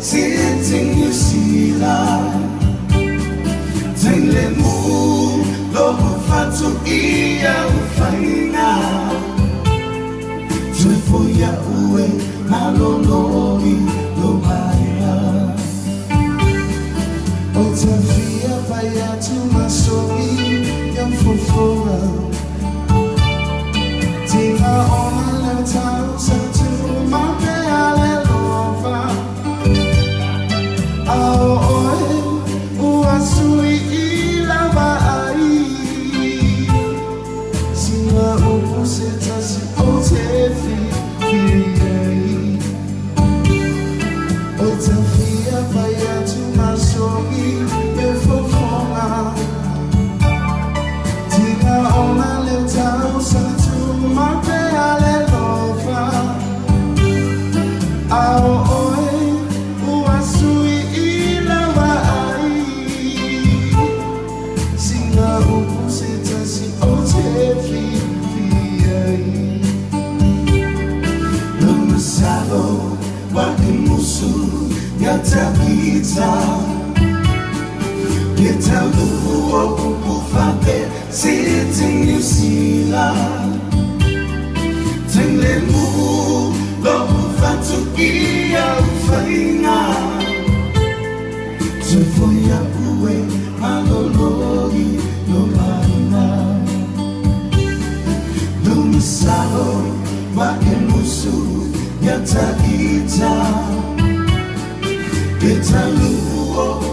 Sitting you see fatu iya ufaina tufoya uwe maloloi lomaya otafia paya tumasomi yamfofora tina ona leta satu mape alelova ao oe uasui ilava Otafia paya tumasomi befofona tina ona leta satu mape alelova ao oe uasui ilava ai singa upuseta si otefi Salo wakimusu yatakita Getaluo ukufake sitting yusila Tenglemu lo ufatu iya ufaina Tufoya uwe maloloi lomaina Lumisalo wakimusu yatakita Getaluo